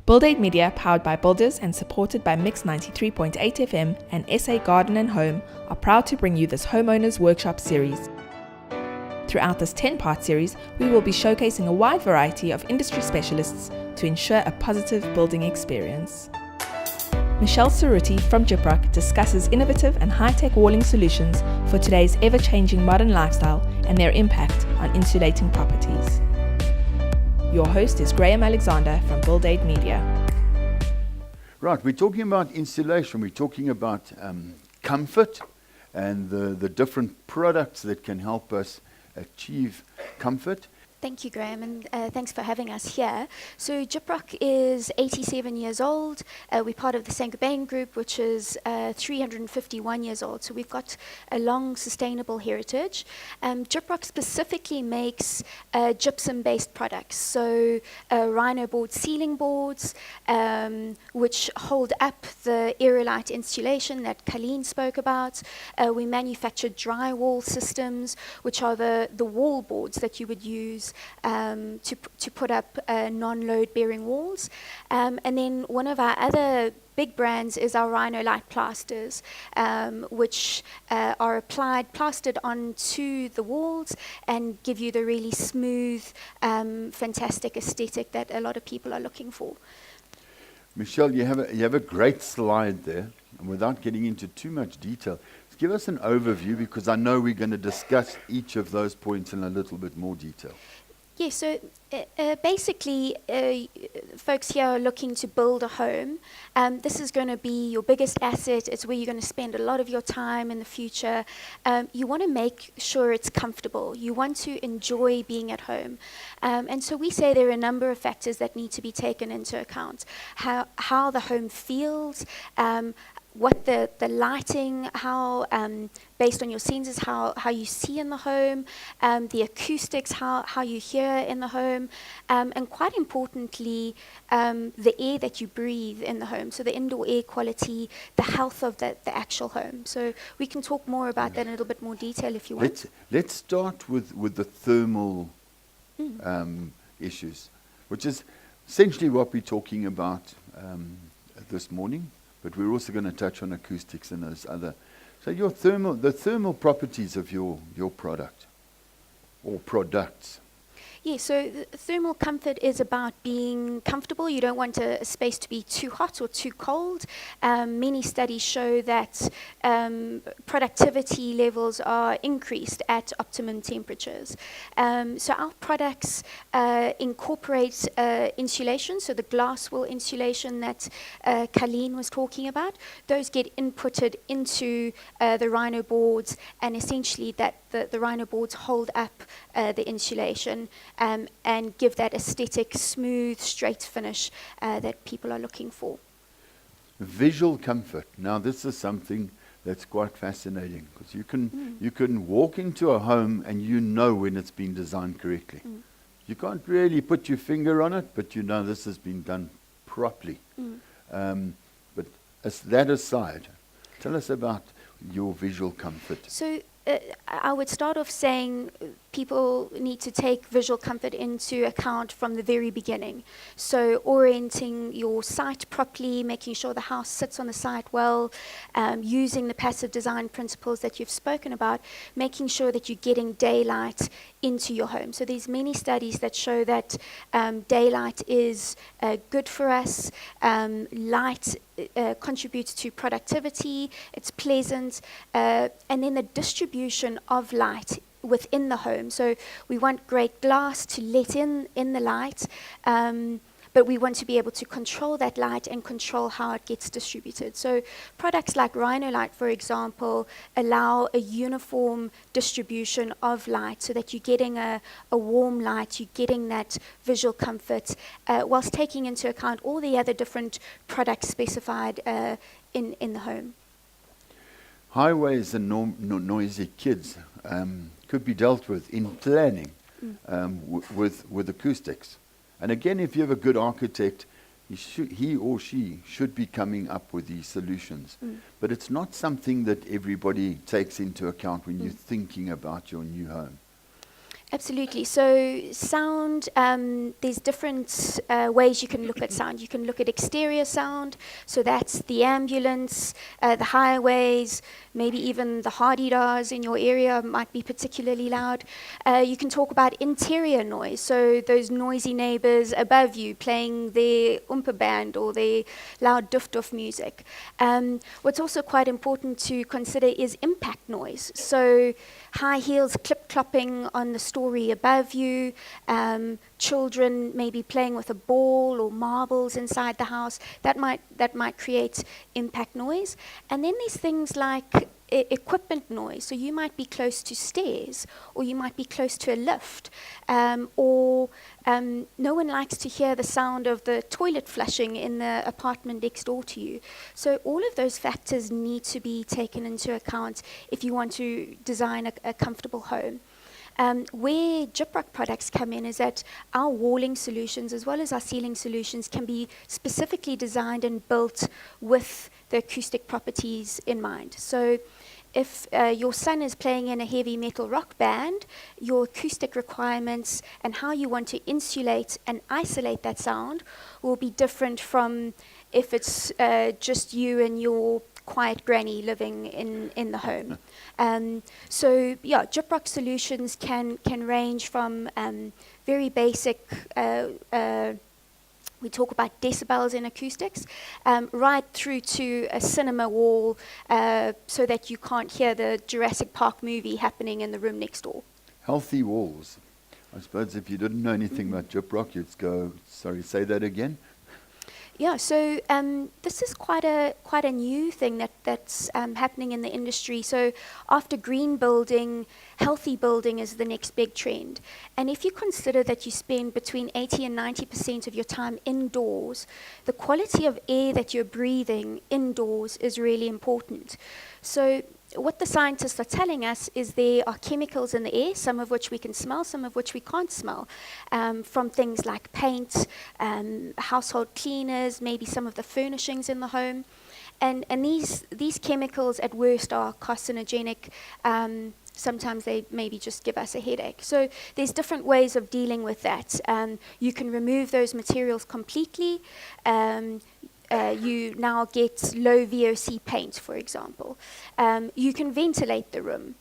Buildaid Media, powered by builders and supported by Mix 93.8 FM and SA Garden and Home, are proud to bring you this Homeowners Workshop series. Throughout this 10-part series, we will be showcasing a wide variety of industry specialists to ensure a positive building experience. Michelle Cerutti from Gyproc discusses innovative and high-tech walling solutions for today's ever-changing modern lifestyle and their impact on insulating properties. Your host is Graham Alexander from Buildaid Media. Right, we're talking about insulation, we're talking about comfort and the different products that can help us achieve comfort. Thank you, Graham, and thanks for having us here. So Gyproc is 87 years old. We're part of the Saint-Gobain Group, which is 351 years old. So we've got a long, sustainable heritage. Gyproc specifically makes gypsum-based products. So rhino board ceiling boards, which hold up the aerolite insulation that Colleen spoke about. We manufacture drywall systems, which are the wall boards that you would use to put up non-load bearing walls. And then one of our other big brands is our Rhino Light plasters, which are plastered onto the walls and give you the really smooth, fantastic aesthetic that a lot of people are looking for. Michelle, you have a great slide there, and without getting into too much detail, give us an overview, because I know we're going to discuss each of those points in a little bit more detail. Yeah, so basically, folks here are looking to build a home. This is going to be your biggest asset. It's where you're going to spend a lot of your time in the future. You want to make sure it's comfortable. You want to enjoy being at home. And so we say there are a number of factors that need to be taken into account. How the home feels, what the lighting, how based on your senses, how you see in the home, the acoustics, how you hear in the home, and quite importantly, the air that you breathe in the home, so the indoor air quality, the health of the actual home. So we can talk more about that in a little bit more detail if you want. Let's start with the thermal issues, which is essentially what we're talking about this morning. But we're also going to touch on acoustics and those other. So the thermal properties of your product or products. Yeah, so thermal comfort is about being comfortable. You don't want a space to be too hot or too cold. Many studies show that productivity levels are increased at optimum temperatures. So our products incorporate insulation, so the glass wool insulation that Colleen was talking about. Those get inputted into the rhino boards, and essentially the rhino boards hold up the insulation and give that aesthetic, smooth, straight finish that people are looking for. Visual comfort. Now, this is something that's quite fascinating, because you can walk into a home and you know when it's been designed correctly. You can't really put your finger on it, but you know this has been done properly. But as that aside, tell us about your visual comfort. So I would start off saying people need to take visual comfort into account from the very beginning. So orienting your site properly, making sure the house sits on the site well, using the passive design principles that you've spoken about, making sure that you're getting daylight into your home. So there's many studies that show that daylight is good for us. Light contributes to productivity, it's pleasant, and then the distribution of light within the home. So we want great glass to let in the light, but we want to be able to control that light and control how it gets distributed. So products like Rhino Light, for example, allow a uniform distribution of light so that you're getting a warm light, you're getting that visual comfort, whilst taking into account all the other different products specified in the home. Highways and noisy kids could be dealt with in planning with acoustics. And again, if you have a good architect, he or she should be coming up with these solutions. But it's not something that everybody takes into account when you're thinking about your new home. Absolutely. So sound, there's different ways you can look at sound. You can look at exterior sound, so that's the ambulance, the highways, maybe even the hardy-dars in your area might be particularly loud. You can talk about interior noise, so those noisy neighbors above you playing their oompa band or their loud duf-duf music. What's also quite important to consider is impact noise. So high heels clip-clopping on the story above you, children maybe playing with a ball or marbles inside the house, that might create impact noise. And then there's things like equipment noise. So you might be close to stairs, or you might be close to a lift, or no one likes to hear the sound of the toilet flushing in the apartment next door to you. So all of those factors need to be taken into account if you want to design a comfortable home. Where Gyproc products come in is that our walling solutions as well as our ceiling solutions can be specifically designed and built with the acoustic properties in mind. So if your son is playing in a heavy metal rock band, your acoustic requirements and how you want to insulate and isolate that sound will be different from if it's just you and your quiet granny living in the home. So yeah, Gyproc solutions can range from very basic, we talk about decibels in acoustics, right through to a cinema wall so that you can't hear the Jurassic Park movie happening in the room next door. Healthy walls. I suppose if you didn't know anything about Gyproc, you'd go, sorry, say that again? Yeah, so this is quite a new thing that's happening in the industry. So after green building, healthy building is the next big trend. And if you consider that you spend between 80 and 90% of your time indoors, the quality of air that you're breathing indoors is really important. So what the scientists are telling us is there are chemicals in the air, some of which we can smell, some of which we can't smell, from things like paint, household cleaners, maybe some of the furnishings in the home. And these chemicals at worst are carcinogenic. Sometimes they maybe just give us a headache. So there's different ways of dealing with that. You can remove those materials completely. You now get low VOC paint, for example. You can ventilate the room.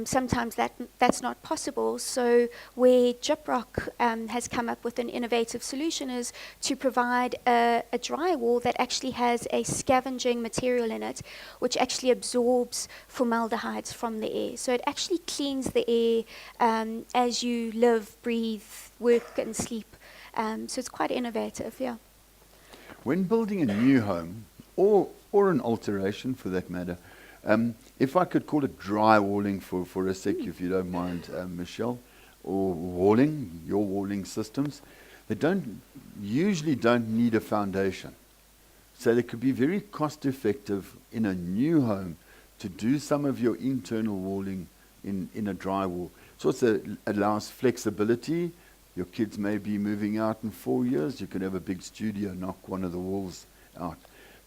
Sometimes that's not possible. So where Gyproc has come up with an innovative solution is to provide a drywall that actually has a scavenging material in it, which actually absorbs formaldehydes from the air. So it actually cleans the air as you live, breathe, work, and sleep. So it's quite innovative, yeah. When building a new home, or an alteration for that matter, if I could call it drywalling for a sec, if you don't mind, Michelle, or walling, your walling systems, they usually don't need a foundation. So they could be very cost effective in a new home to do some of your internal walling in a drywall. It also allows flexibility. Your kids may be moving out in 4 years. You can have a big studio, knock one of the walls out.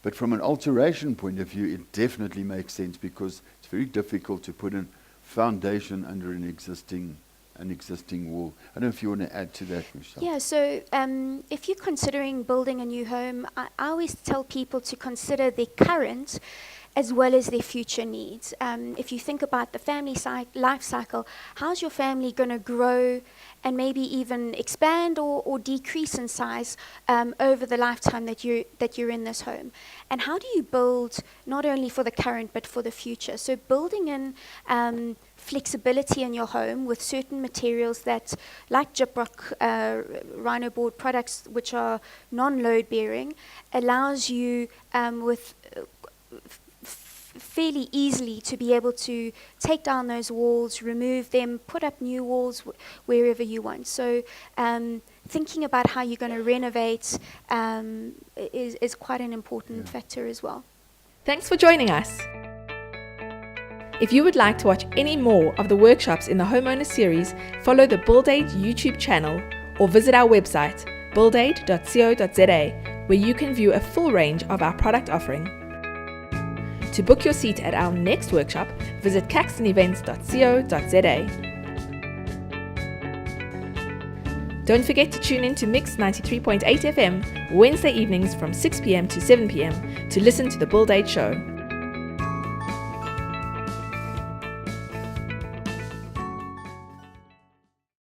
But from an alteration point of view, it definitely makes sense because it's very difficult to put a foundation under an existing wall. I don't know if you want to add to that, Michelle. Yeah, so if you're considering building a new home, I always tell people to consider their current as well as their future needs. If you think about the family life cycle, how's your family going to grow and maybe even expand or decrease in size over the lifetime that you're in this home? And how do you build not only for the current but for the future? So building in flexibility in your home with certain materials that, like Gyproc Rhino board products, which are non-load bearing, allows you with fairly easily to be able to take down those walls, remove them, put up new walls wherever you want. So thinking about how you're going to renovate is quite an important factor as well. Thanks for joining us. If you would like to watch any more of the workshops in the Homeowner series, follow the Buildaid YouTube channel or visit our website, buildaid.co.za, where you can view a full range of our product offering. To book your seat at our next workshop, visit caxtonevents.co.za. Don't forget to tune in to Mix 93.8 FM Wednesday evenings from 6 p.m. to 7 p.m. to listen to the Buildaid Show.